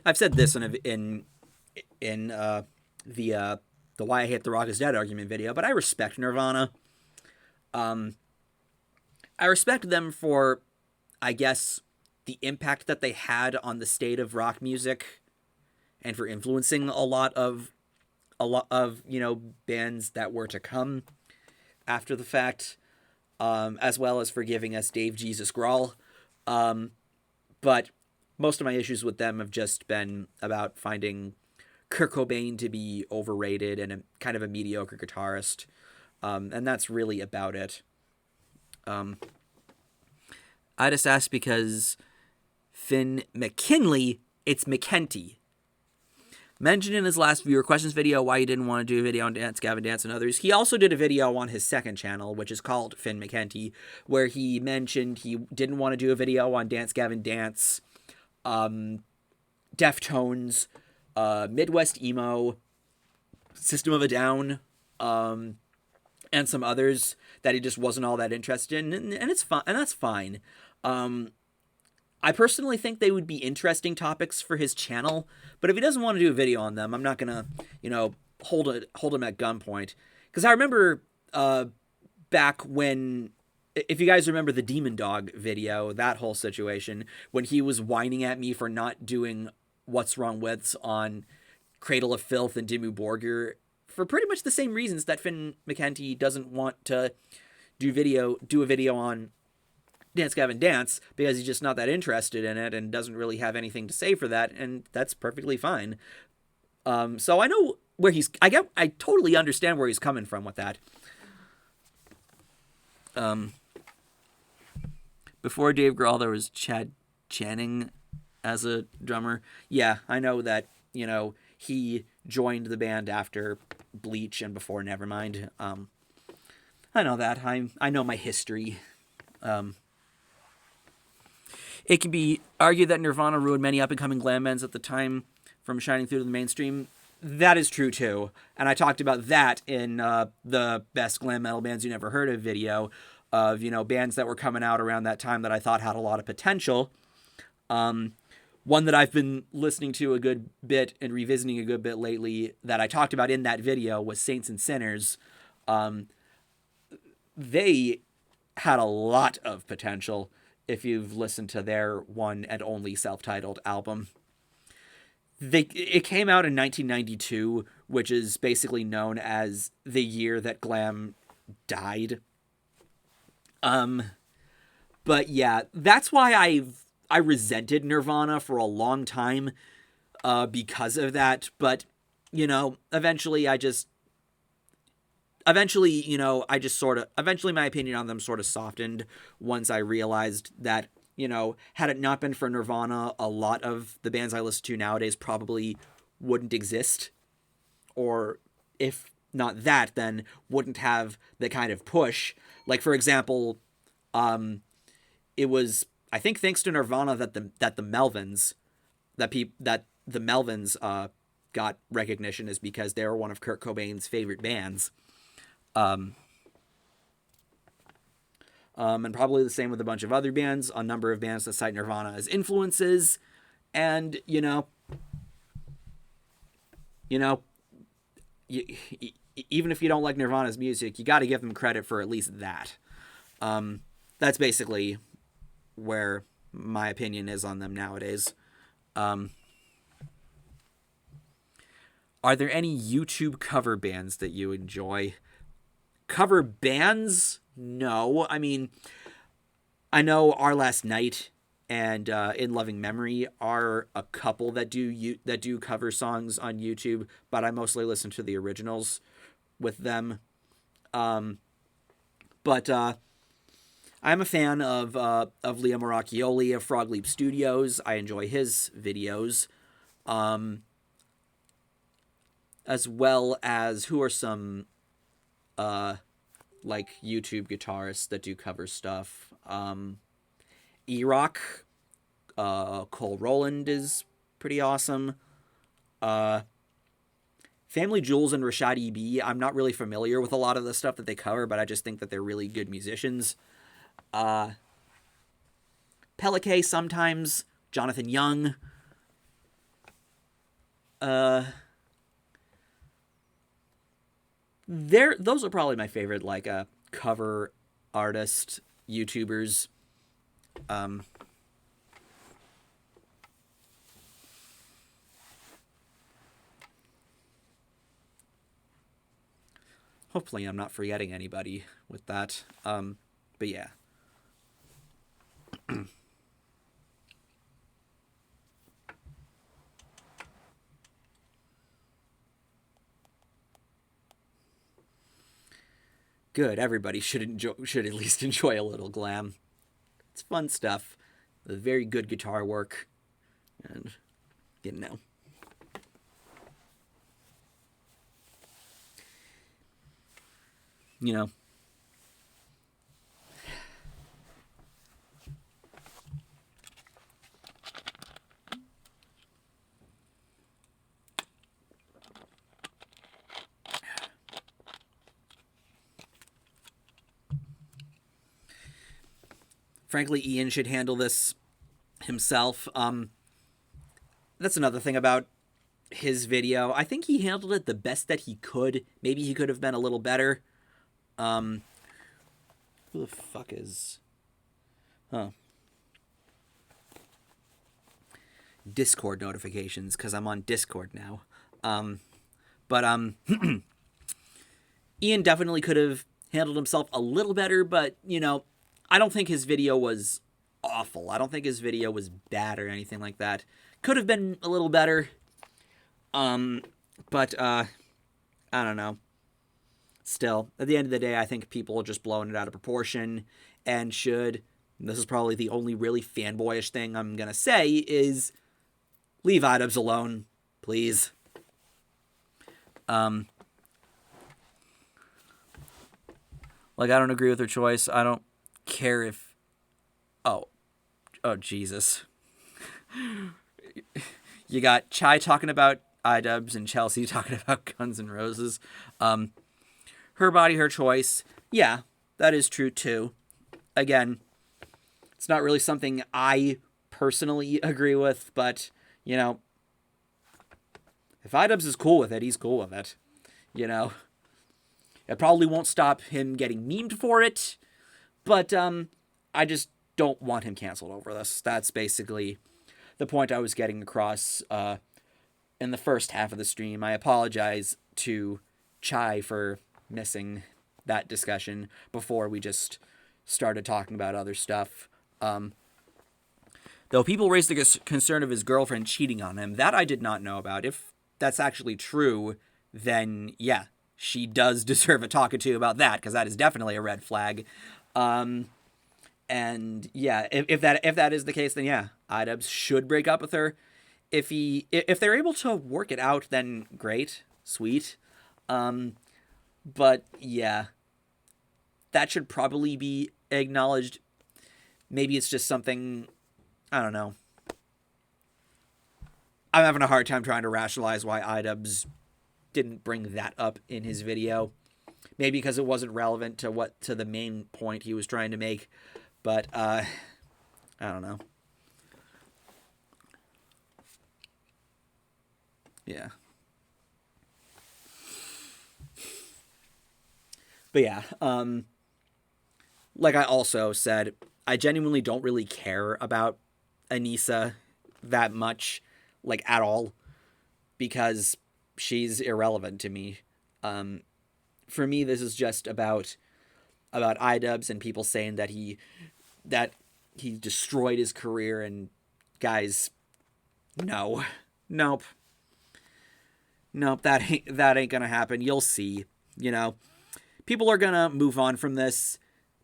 I've said this in the Why I Hate the Rock is Dead argument video, but I respect Nirvana. I respect them for, I guess, the impact that they had on the state of rock music, and for influencing a lot of bands that were to come after the fact, as well as for giving us Dave Jesus Grohl. But most of my issues with them have just been about finding Kurt Cobain to be overrated and kind of a mediocre guitarist. And that's really about it. I just asked because Finn McKinley, it's McKenty, mentioned in his last viewer questions video why he didn't want to do a video on Dance Gavin Dance and others. He also did a video on his second channel, which is called Finn McKenty, where he mentioned he didn't want to do a video on Dance Gavin Dance, Deftones, Midwest Emo, System of a Down, and some others that he just wasn't all that interested in, and it's fine, and that's fine. I personally think they would be interesting topics for his channel, but if he doesn't want to do a video on them, I'm not gonna, hold him at gunpoint. Because I remember back when, if you guys remember the Demon Dog video, that whole situation, when he was whining at me for not doing What's Wrong With's on Cradle of Filth and Dimmu Borgir, for pretty much the same reasons that Finn McKenty doesn't want to do a video on Dance Gavin Dance, because he's just not that interested in it and doesn't really have anything to say for that, and that's perfectly fine. So I know where I totally understand where he's coming from with that. Before Dave Grohl, there was Chad Channing as a drummer. Yeah, I know that, he joined the band after Bleach and before Nevermind. I know that. I know my history. It can be argued that Nirvana ruined many up-and-coming glam bands at the time from shining through to the mainstream. That is true, too. And I talked about that in the Best Glam Metal Bands You Never Heard Of video of, bands that were coming out around that time that I thought had a lot of potential. One that I've been listening to a good bit and revisiting a good bit lately that I talked about in that video was Saints and Sinners. They had a lot of potential if you've listened to their one and only self-titled album. It came out in 1992, which is basically known as the year that glam died. But yeah, that's why I resented Nirvana for a long time, because of that. But, eventually my opinion on them sort of softened once I realized that, had it not been for Nirvana, a lot of the bands I listen to nowadays probably wouldn't exist. Or if not that, then wouldn't have the kind of push. Like, for example, it was, I think, thanks to Nirvana that the Melvins got recognition, is because they were one of Kurt Cobain's favorite bands. And probably the same with a bunch of other bands, a number of bands that cite Nirvana as influences, and, even if you don't like Nirvana's music, you got to give them credit for at least that. That's basically where my opinion is on them nowadays. Are there any YouTube cover bands that you enjoy? Cover bands? No. I mean, I know Our Last Night and In Loving Memory are a couple that do cover songs on YouTube, but I mostly listen to the originals with them. But I'm a fan of Leo Maracchioli of Frog Leap Studios. I enjoy his videos. As well as, who are some YouTube guitarists that do cover stuff? E-Rock, Cole Roland is pretty awesome. Family Jewels and Rashad E.B. I'm not really familiar with a lot of the stuff that they cover, but I just think that they're really good musicians. Pelike sometimes, Jonathan Young. Those are probably my favorite, cover artist YouTubers. Hopefully I'm not forgetting anybody with that. But yeah. Good. Everybody should at least enjoy a little glam. It's fun stuff. With very good guitar work. And, Frankly, Ian should handle this himself. That's another thing about his video. I think he handled it the best that he could. Maybe he could have been a little better. Who the fuck is... Discord notifications, because I'm on Discord now. Ian definitely could have handled himself a little better, but, you know, I don't think his video was awful. I don't think his video was bad or anything like that. Could have been a little better. I don't know. Still, at the end of the day, I think people are just blowing it out of proportion and should, and this is probably the only really fanboyish thing I'm going to say, is leave iDubbbz alone, please. Like, I don't agree with her choice. I don't care if... Oh, Jesus. You got Chai talking about iDubbbz and Chelsea talking about Guns N' Roses. Her body, her choice. Yeah, that is true too. Again, it's not really something I personally agree with, but, you know, if iDubbbz is cool with it, he's cool with it. You know, it probably won't stop him getting memed for it, but I just don't want him canceled over this. That's basically the point I was getting across in the first half of the stream. I apologize to Chai for missing that discussion before we just started talking about other stuff. Though people raised the concern of his girlfriend cheating on him, that I did not know about. If that's actually true, then yeah, she does deserve a talking to about that, because that is definitely a red flag. And yeah, if that is the case, then yeah, iDubbbz should break up with her. If they're able to work it out, then great, sweet. But yeah, that should probably be acknowledged. Maybe it's just something, I don't know. I'm having a hard time trying to rationalize why iDubbbz didn't bring that up in his video. Maybe because it wasn't relevant to the main point he was trying to make. But, I don't know. Yeah. But yeah, like I also said, I genuinely don't really care about Anissa that much, like, at all, because she's irrelevant to me. For me, this is just about iDubbbz and people saying that he destroyed his career, and guys, nope, that ain't gonna happen. You'll see, you know. People are gonna move on from this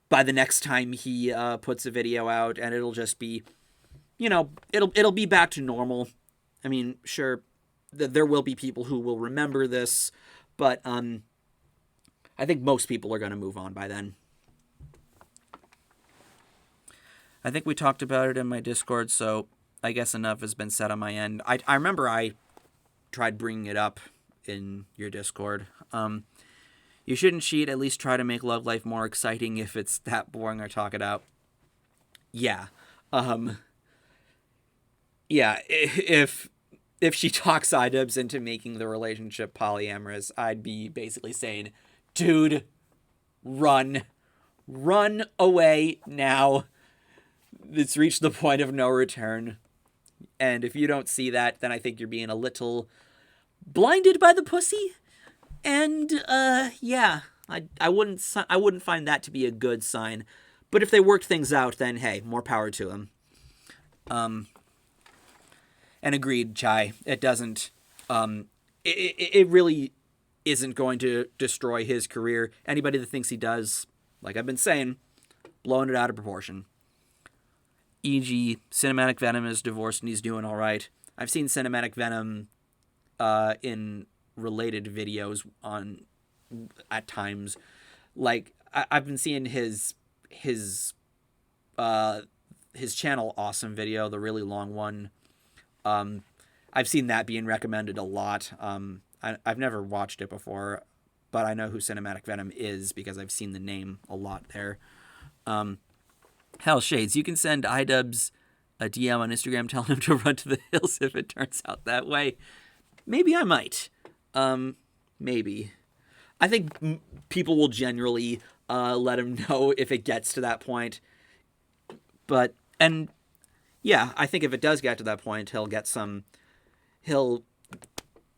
by the next time he puts a video out, and it'll just be, you know, it'll be back to normal. I mean, sure, there will be people who will remember this, but I think most people are gonna move on by then. I think we talked about it in my Discord, so I guess enough has been said on my end. I remember I tried bringing it up in your Discord. You shouldn't cheat, at least try to make love life more exciting if it's that boring or talk it out. Yeah. Yeah, if she talks iDubbbz into making the relationship polyamorous, I'd be basically saying, dude, run away now. It's reached the point of no return. And if you don't see that, then I think you're being a little blinded by the pussy. And yeah, I wouldn't find that to be a good sign. But if they worked things out, then hey, more power to them. And agreed, Chai. It doesn't. It really isn't going to destroy his career. Anybody that thinks he does, like I've been saying, blowing it out of proportion. E.g., Cinematic Venom is divorced and he's doing all right. I've seen Cinematic Venom in related videos at times. Like I've been seeing his channel Awesome video, the really long one. I've seen that being recommended a lot. I've never watched it before, but I know who Cinematic Venom is because I've seen the name a lot there. Hell, Shades, you can send iDubbbz a DM on Instagram telling him to run to the hills if it turns out that way. Maybe I might. Maybe. I think people will generally let him know if it gets to that point. But, and yeah, I think if it does get to that point, he'll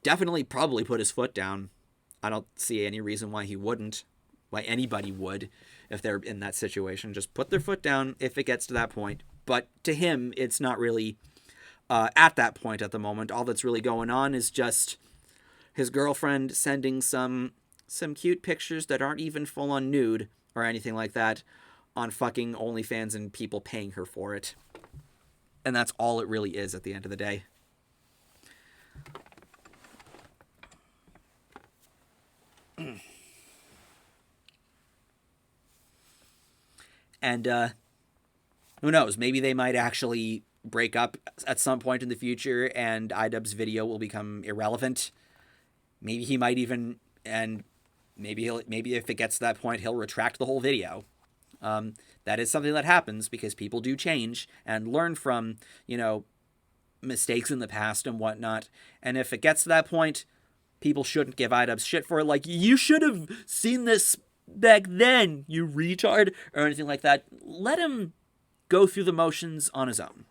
definitely probably put his foot down. I don't see any reason why he wouldn't, why anybody would if they're in that situation. Just put their foot down if it gets to that point. But to him, it's not really at that point at the moment. All that's really going on is just his girlfriend sending some cute pictures that aren't even full-on nude or anything like that on fucking OnlyFans and people paying her for it. And that's all it really is at the end of the day. And who knows? Maybe they might actually break up at some point in the future and iDubbbz video will become irrelevant. Maybe he might even, and maybe if it gets to that point, he'll retract the whole video. That is something that happens because people do change and learn from, mistakes in the past and whatnot. And if it gets to that point, people shouldn't give iDubbbz shit for it. Like, you should have seen this back then, you retard, or anything like that. Let him go through the motions on his own.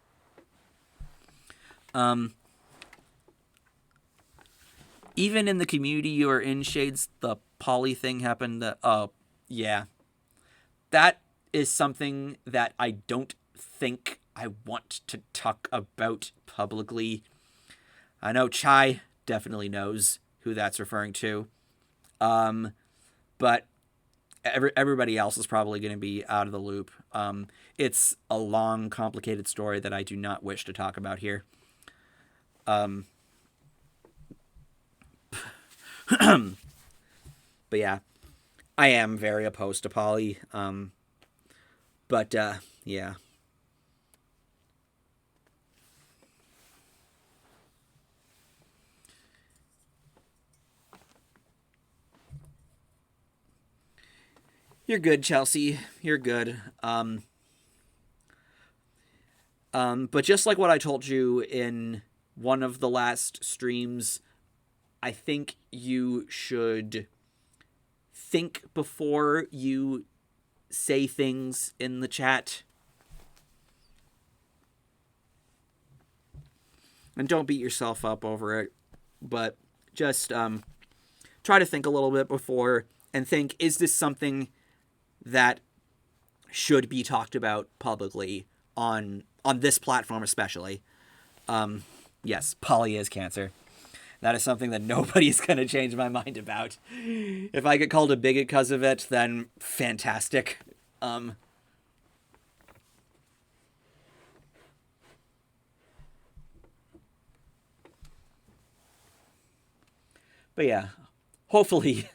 Even in the community or in Shades, the poly thing happened. Yeah. That is something that I don't think I want to talk about publicly. I know Chai definitely knows who that's referring to. But everybody else is probably going to be out of the loop. It's a long, complicated story that I do not wish to talk about here. But yeah, I am very opposed to poly. But yeah. You're good, Chelsea. You're good. But just like what I told you in one of the last streams, I think you should think before you say things in the chat. And don't beat yourself up over it, but just try to think a little bit before and think, is this something that should be talked about publicly on this platform especially? Yes, poly is cancer. That is something that nobody's going to change my mind about. If I get called a bigot because of it, then fantastic. But yeah, hopefully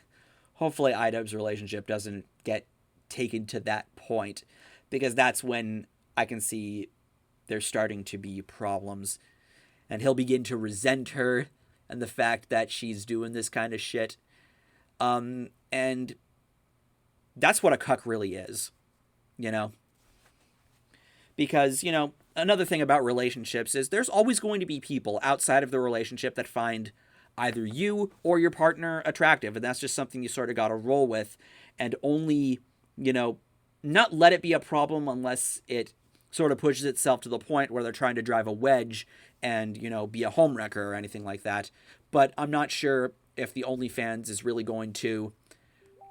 iDubbbz's relationship doesn't get taken to that point, because that's when I can see there's starting to be problems, and he'll begin to resent her and the fact that she's doing this kind of shit. And that's what a cuck really is, because, another thing about relationships is there's always going to be people outside of the relationship that find either you or your partner attractive, and that's just something you sort of got to roll with, and only, not let it be a problem unless it sort of pushes itself to the point where they're trying to drive a wedge and, be a homewrecker or anything like that. But I'm not sure if the OnlyFans is really going to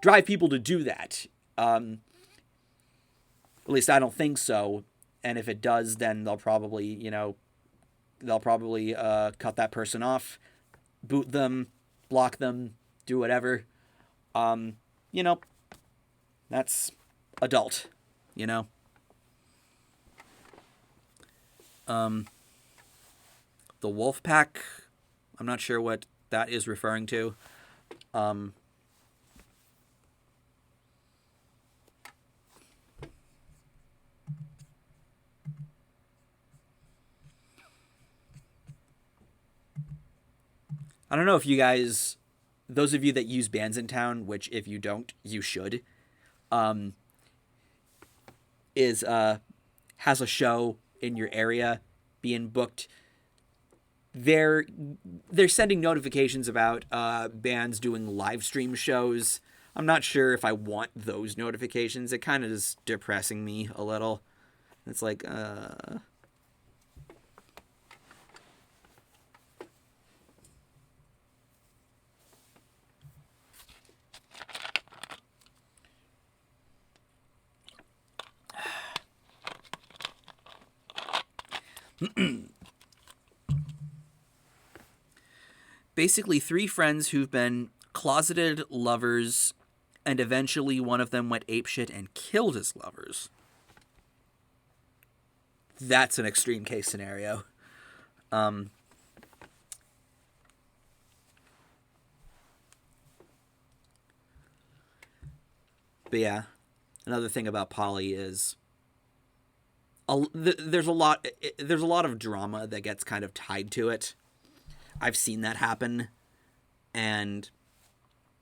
drive people to do that. At least I don't think so. And if it does, then they'll probably cut that person off, boot them, block them, do whatever. That's adult, The wolf pack, I'm not sure what that is referring to. I don't know if you guys, those of you that use Bands in Town, which if you don't, you should. is has a show in your area being booked, they're sending notifications about bands doing live stream shows. I'm not sure if I want those notifications. It kind of is depressing me a little. It's like, basically 3 friends who've been closeted lovers, and eventually one of them went apeshit and killed his lovers. That's an extreme case scenario. But yeah, another thing about poly is there's a lot of drama that gets kind of tied to it. I've seen that happen, and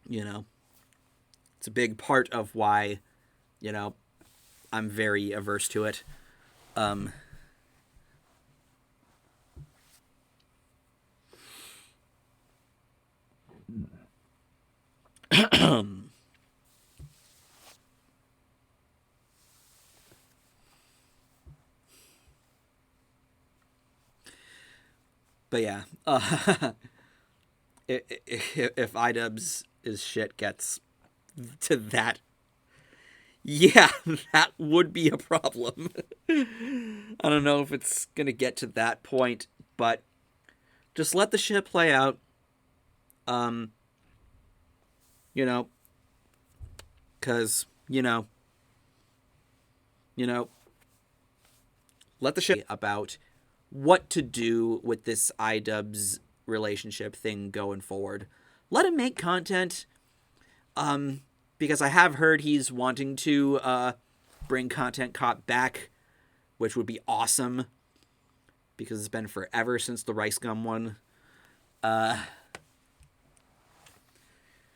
it's a big part of why I'm very averse to it. But yeah, if iDubbbz shit gets to that, yeah, that would be a problem. I don't know if it's gonna get to that point, but just let the shit play out. Because let the shit about what to do with this iDubbbz relationship thing going forward. Let him make content, because I have heard he's wanting to bring Content Cop back, which would be awesome, because it's been forever since the Rice Gum one.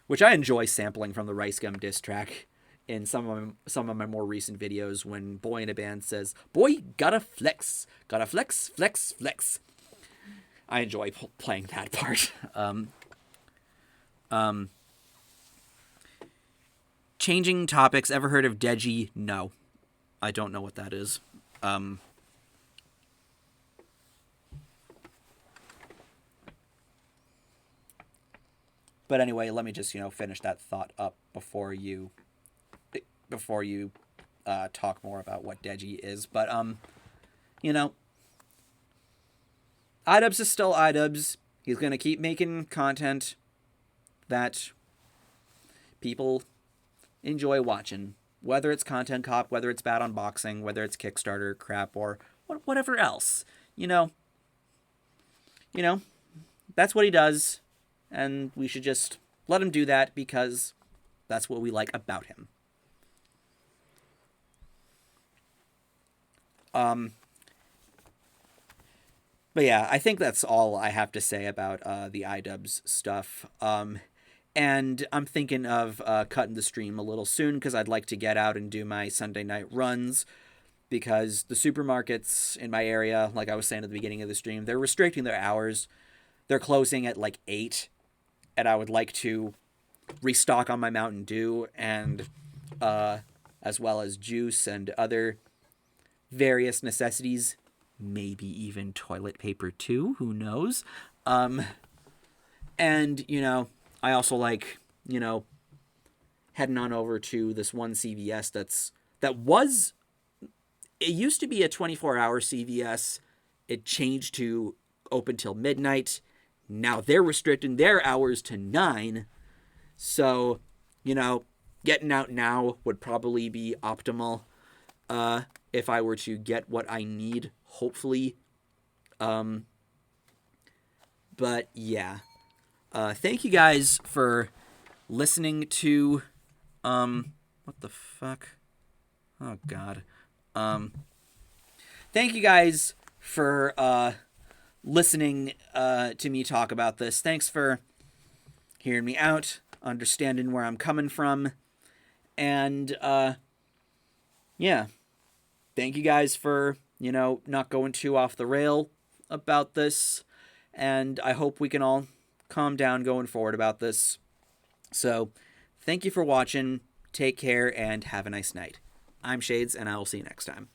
Which I enjoy sampling from the Rice Gum diss track in some of my more recent videos when Boy in a Band says, "Boy, gotta flex, flex, flex." I enjoy playing that part. Changing topics. Ever heard of Deji? No, I don't know what that is. But anyway, let me just finish that thought up before you talk more about what Deji is. But iDubbbz is still iDubbbz. He's gonna keep making content that people enjoy watching, whether it's Content Cop, whether it's bad unboxing, whether it's Kickstarter crap, or whatever else. That's what he does. And we should just let him do that because that's what we like about him. But yeah, I think that's all I have to say about the iDubbbz stuff. And I'm thinking of cutting the stream a little soon because I'd like to get out and do my Sunday night runs, because the supermarkets in my area, like I was saying at the beginning of the stream, they're restricting their hours. They're closing at like 8. And I would like to restock on my Mountain Dew, and as well as juice and other various necessities, maybe even toilet paper too, who knows. And I also like heading on over to this one CVS it used to be a 24-hour CVS. It changed to open till midnight. Now they're restricting their hours to 9. So, getting out now would probably be optimal if I were to get what I need, hopefully. But yeah. Thank you guys for listening to what the fuck? Oh god. Thank you guys for listening to me talk about this. Thanks for hearing me out, understanding where I'm coming from, and yeah, thank you guys for, not going too off the rail about this. And I hope we can all calm down going forward about this. So, thank you for watching. Take care and have a nice night. I'm Shades, and I will see you next time.